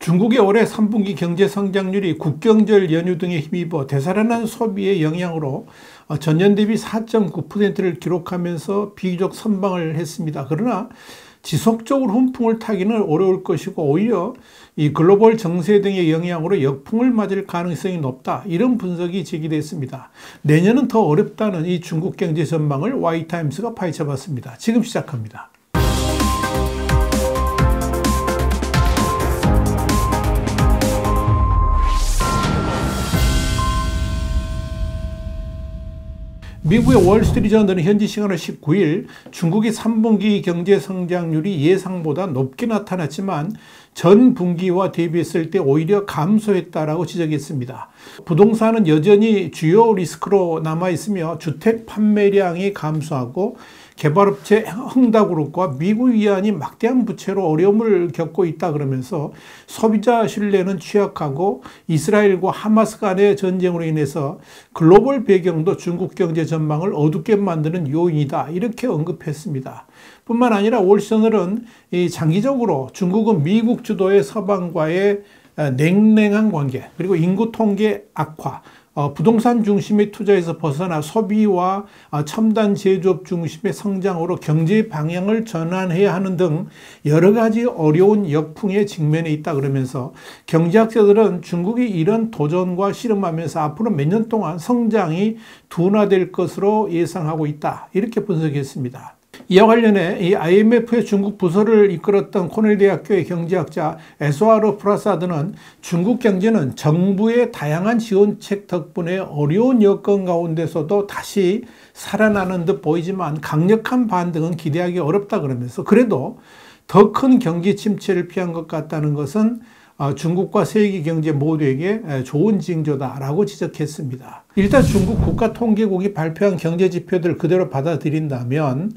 중국의 올해 3분기 경제 성장률이 국경절 연휴 등에 힘입어 되살아난 소비의 영향으로 전년 대비 4.9%를 기록하면서 비교적 선방을 했습니다. 그러나 지속적으로 훈풍을 타기는 어려울 것이고 오히려 이 글로벌 정세 등의 영향으로 역풍을 맞을 가능성이 높다. 이런 분석이 제기됐습니다. 내년은 더 어렵다는 이 중국 경제 전망을 Y타임스가 파헤쳐봤습니다. 지금 시작합니다. 미국의 월스트리트저널은 현지 시간으로 19일 중국의 3분기 경제 성장률이 예상보다 높게 나타났지만 전 분기와 대비했을 때 오히려 감소했다라고 지적했습니다. 부동산은 여전히 주요 리스크로 남아있으며 주택 판매량이 감소하고 개발업체 흥다그룹과 미국 위안이 막대한 부채로 어려움을 겪고 있다 그러면서 소비자 신뢰는 취약하고 이스라엘과 하마스 간의 전쟁으로 인해서 글로벌 배경도 중국 경제 전망을 어둡게 만드는 요인이다 이렇게 언급했습니다. 뿐만 아니라 월스트리트저널은 장기적으로 중국은 미국 주도의 서방과의 냉랭한 관계 그리고 인구 통계 악화 부동산 중심의 투자에서 벗어나 소비와 첨단 제조업 중심의 성장으로 경제 방향을 전환해야 하는 등 여러 가지 어려운 역풍에 직면해 있다 그러면서 경제학자들은 중국이 이런 도전과 씨름하면서 앞으로 몇 년 동안 성장이 둔화될 것으로 예상하고 있다 이렇게 분석했습니다. 이와 관련해 이 IMF의 중국 부서를 이끌었던 코넬 대학교의 경제학자 에스와르 프라사드는 중국 경제는 정부의 다양한 지원책 덕분에 어려운 여건 가운데서도 다시 살아나는 듯 보이지만 강력한 반등은 기대하기 어렵다 그러면서 그래도 더 큰 경기 침체를 피한 것 같다는 것은 중국과 세계 경제 모두에게 좋은 징조다라고 지적했습니다. 일단 중국 국가통계국이 발표한 경제 지표들을 그대로 받아들인다면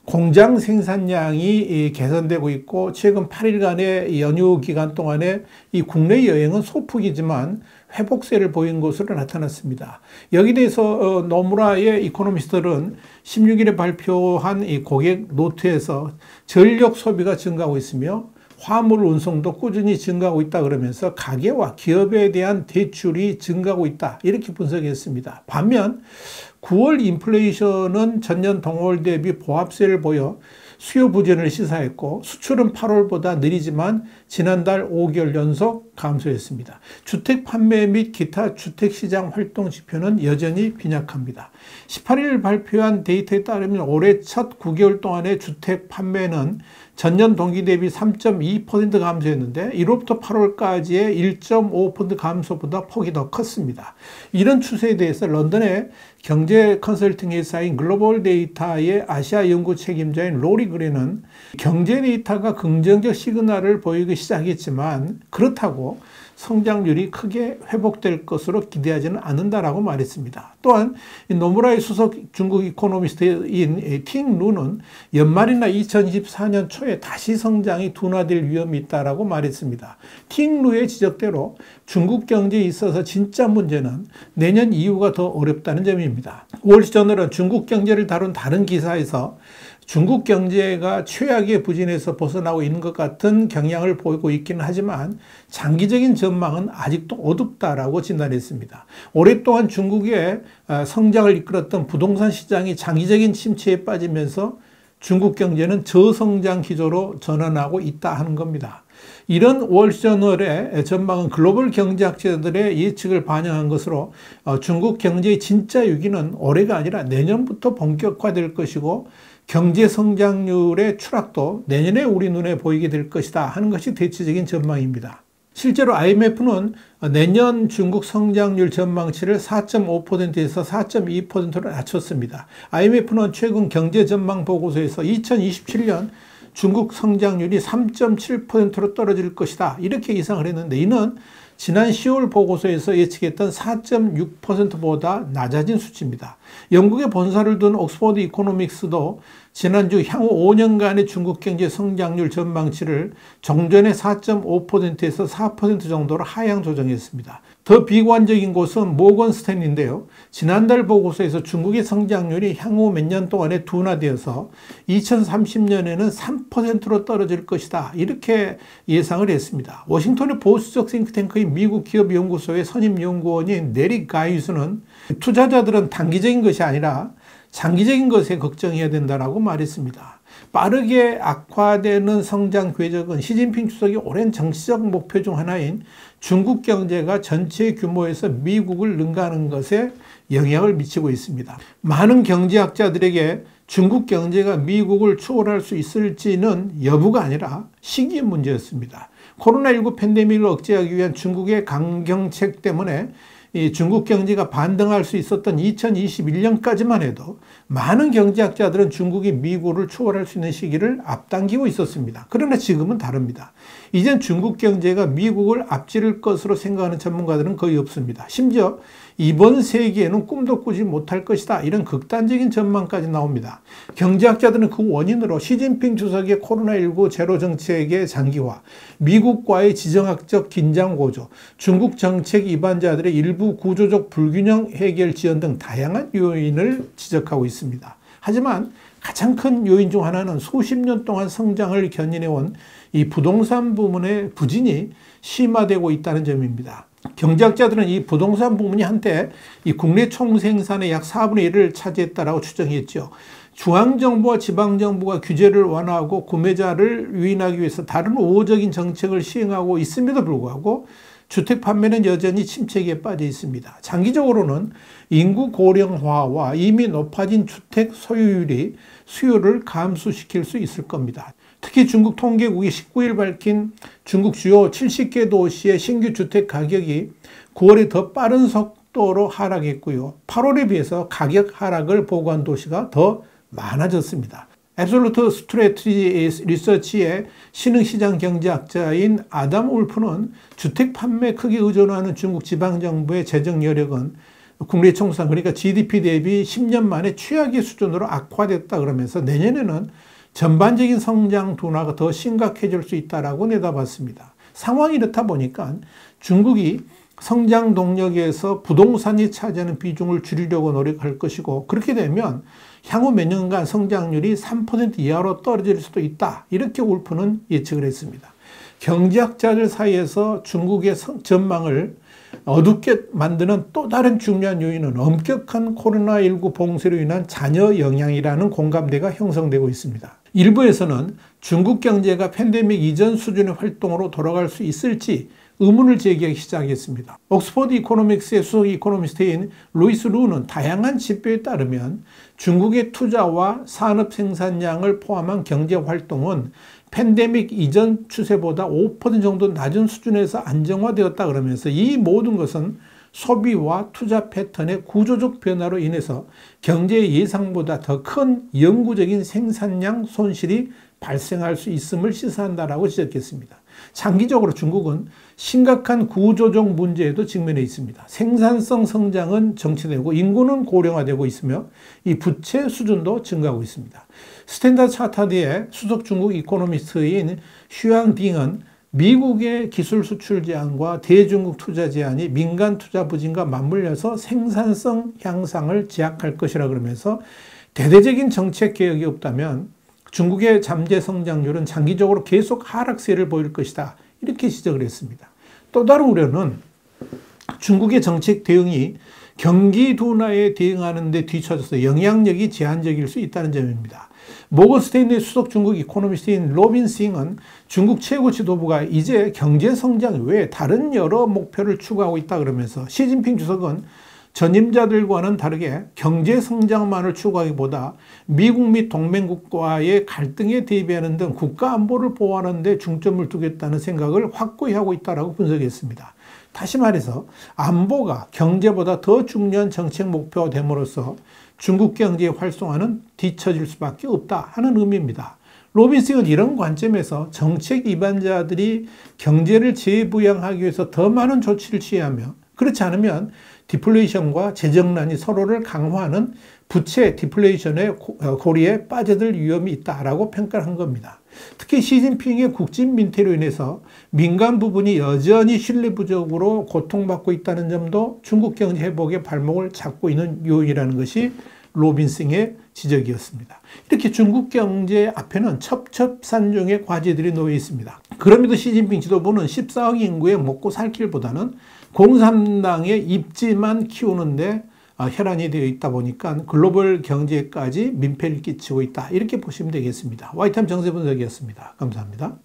공장 생산량이 개선되고 있고 최근 8일간의 연휴 기간 동안에 이 국내 여행은 소폭이지만 회복세를 보인 것으로 나타났습니다. 여기에 대해서 노무라의 이코노미스트들은 16일에 발표한 이 고객 노트에서 전력 소비가 증가하고 있으며 화물 운송도 꾸준히 증가하고 있다 그러면서 가계와 기업에 대한 대출이 증가하고 있다 이렇게 분석했습니다. 반면 9월 인플레이션은 전년 동월 대비 보합세를 보여 수요 부진을 시사했고 수출은 8월보다 느리지만 지난달 5개월 연속 감소했습니다. 주택 판매 및 기타 주택시장 활동 지표는 여전히 빈약합니다. 18일 발표한 데이터에 따르면 올해 첫 9개월 동안의 주택 판매는 전년 동기 대비 3.2% 감소했는데 1월부터 8월까지의 1.5% 감소보다 폭이 더 컸습니다. 이런 추세에 대해서 런던의 경제 컨설팅 회사인 글로벌 데이터의 아시아 연구 책임자인 로리 그린은 경제 데이터가 긍정적 시그널을 보이기 시작했지만 그렇다고 성장률이 크게 회복될 것으로 기대하지는 않는다라고 말했습니다. 또한 노무라의 수석 중국 이코노미스트인 팅 루는 연말이나 2024년 초에 다시 성장이 둔화될 위험이 있다라고 말했습니다. 팅 루의 지적대로 중국 경제에 있어서 진짜 문제는 내년 이후가 더 어렵다는 점입니다. 월스트리트저널은 중국 경제를 다룬 다른 기사에서 중국 경제가 최악의 부진에서 벗어나고 있는 것 같은 경향을 보이고 있기는 하지만 장기적인 전망은 아직도 어둡다라고 진단했습니다. 오랫동안 중국의 성장을 이끌었던 부동산 시장이 장기적인 침체에 빠지면서 중국 경제는 저성장 기조로 전환하고 있다 하는 겁니다. 이런 월스트리트저널의 전망은 글로벌 경제학자들의 예측을 반영한 것으로 중국 경제의 진짜 위기는 올해가 아니라 내년부터 본격화될 것이고 경제 성장률의 추락도 내년에 우리 눈에 보이게 될 것이다 하는 것이 대체적인 전망입니다. 실제로 IMF는 내년 중국 성장률 전망치를 4.5%에서 4.2%로 낮췄습니다. IMF는 최근 경제 전망 보고서에서 2027년 중국 성장률이 3.7%로 떨어질 것이다 이렇게 예상을 했는데 이는 지난 10월 보고서에서 예측했던 4.6%보다 낮아진 수치입니다. 영국의 본사를 둔 옥스퍼드 이코노믹스도 지난주 향후 5년간의 중국 경제 성장률 전망치를 정전의 4.5%에서 4% 정도로 하향 조정했습니다. 더 비관적인 곳은 모건 스탠리인데요. 지난달 보고서에서 중국의 성장률이 향후 몇 년 동안에 둔화되어서 2030년에는 3%로 떨어질 것이다, 이렇게 예상을 했습니다. 워싱턴의 보수적 싱크탱크인 미국 기업연구소의 선임 연구원인 네리 가이수는 투자자들은 단기적인 것이 아니라 장기적인 것에 걱정해야 된다고 말했습니다. 빠르게 악화되는 성장 궤적은 시진핑 주석의 오랜 정치적 목표 중 하나인 중국 경제가 전체 규모에서 미국을 능가하는 것에 영향을 미치고 있습니다. 많은 경제학자들에게 중국 경제가 미국을 추월할 수 있을지는 여부가 아니라 시기의 문제였습니다. 코로나19 팬데믹을 억제하기 위한 중국의 강경책 때문에 이 중국 경제가 반등할 수 있었던 2021년까지만 해도 많은 경제학자들은 중국이 미국을 추월할 수 있는 시기를 앞당기고 있었습니다. 그러나 지금은 다릅니다. 이젠 중국 경제가 미국을 앞지를 것으로 생각하는 전문가들은 거의 없습니다. 심지어 이번 세기에는 꿈도 꾸지 못할 것이다, 이런 극단적인 전망까지 나옵니다. 경제학자들은 그 원인으로 시진핑 주석의 코로나19 제로 정책의 장기화, 미국과의 지정학적 긴장 고조, 중국 정책 위반자들의 일부 구조적 불균형 해결 지연 등 다양한 요인을 지적하고 있습니다. 하지만 가장 큰 요인 중 하나는 수십 년 동안 성장을 견인해온 이 부동산 부문의 부진이 심화되고 있다는 점입니다. 경제학자들은 이 부동산 부문이 한때 이 국내 총생산의 약 4분의 1을 차지했다라고 추정했죠. 중앙정부와 지방정부가 규제를 완화하고 구매자를 유인하기 위해서 다른 우호적인 정책을 시행하고 있음에도 불구하고 주택 판매는 여전히 침체기에 빠져 있습니다. 장기적으로는 인구 고령화와 이미 높아진 주택 소유율이 수요를 감소시킬 수 있을 겁니다. 특히 중국 통계국이 19일 밝힌 중국 주요 70개 도시의 신규 주택 가격이 9월에 더 빠른 속도로 하락했고요. 8월에 비해서 가격 하락을 보고한 도시가 더 많아졌습니다. 앱솔루트 스트래티지 리서치의 신흥시장 경제학자인 아담 울프는 주택 판매 크게 의존하는 중국 지방정부의 재정 여력은 국내 총산, 그러니까 GDP 대비 10년 만에 최악의 수준으로 악화됐다 그러면서 내년에는 전반적인 성장 둔화가 더 심각해질 수 있다라고 내다봤습니다. 상황이 이렇다 보니까 중국이 성장 동력에서 부동산이 차지하는 비중을 줄이려고 노력할 것이고, 그렇게 되면 향후 몇 년간 성장률이 3% 이하로 떨어질 수도 있다, 이렇게 울프는 예측을 했습니다. 경제학자들 사이에서 중국의 전망을 어둡게 만드는 또 다른 중요한 요인은 엄격한 코로나19 봉쇄로 인한 잔여 영향이라는 공감대가 형성되고 있습니다. 일부에서는 중국 경제가 팬데믹 이전 수준의 활동으로 돌아갈 수 있을지 의문을 제기하기 시작했습니다. 옥스퍼드 이코노믹스의 수석 이코노미스트인 루이스 루는 다양한 지표에 따르면 중국의 투자와 산업 생산량을 포함한 경제 활동은 팬데믹 이전 추세보다 5% 정도 낮은 수준에서 안정화되었다 그러면서 이 모든 것은 소비와 투자 패턴의 구조적 변화로 인해서 경제 예상보다 더 큰 영구적인 생산량 손실이 발생할 수 있음을 시사한다라고 지적했습니다. 장기적으로 중국은 심각한 구조적 문제에도 직면해 있습니다. 생산성 성장은 정체되고 인구는 고령화되고 있으며 이 부채 수준도 증가하고 있습니다. 스탠다드 차타드의 수석 중국 이코노미스트인 슈양딩은 미국의 기술 수출 제한과 대중국 투자 제한이 민간 투자 부진과 맞물려서 생산성 향상을 제약할 것이라 그러면서 대대적인 정책 개혁이 없다면 중국의 잠재 성장률은 장기적으로 계속 하락세를 보일 것이다, 이렇게 지적을 했습니다. 또 다른 우려는 중국의 정책 대응이 경기 둔화에 대응하는 데 뒤처져서 영향력이 제한적일 수 있다는 점입니다. 모건 스탠리 수석 중국 이코노미스트인 로빈 싱은 중국 최고 지도부가 이제 경제 성장 외에 다른 여러 목표를 추구하고 있다 그러면서 시진핑 주석은 전임자들과는 다르게 경제 성장만을 추구하기보다 미국 및 동맹국과의 갈등에 대비하는 등 국가 안보를 보호하는 데 중점을 두겠다는 생각을 확고히 하고 있다고 분석했습니다. 다시 말해서 안보가 경제보다 더 중요한 정책 목표가 됨으로써 중국 경제의 활성화는 뒤처질 수밖에 없다 하는 의미입니다. 로빈슨은 이런 관점에서 정책 위반자들이 경제를 재부양하기 위해서 더 많은 조치를 취하며 그렇지 않으면 디플레이션과 재정난이 서로를 강화하는 부채 디플레이션의 고리에 빠져들 위험이 있다라고 평가를 한 겁니다. 특히 시진핑의 국진 민폐로 인해서 민간 부분이 여전히 신뢰 부족으로 고통받고 있다는 점도 중국 경제 회복의 발목을 잡고 있는 요인이라는 것이 로빈슨의 지적이었습니다. 이렇게 중국 경제 앞에는 첩첩산중의 과제들이 놓여 있습니다. 그럼에도 시진핑 지도부는 14억 인구의 먹고 살 길보다는 공산당의 입지만 키우는데 혈안이 되어 있다 보니까 글로벌 경제까지 민폐를 끼치고 있다. 이렇게 보시면 되겠습니다. 화이트함 정세분석이었습니다. 감사합니다.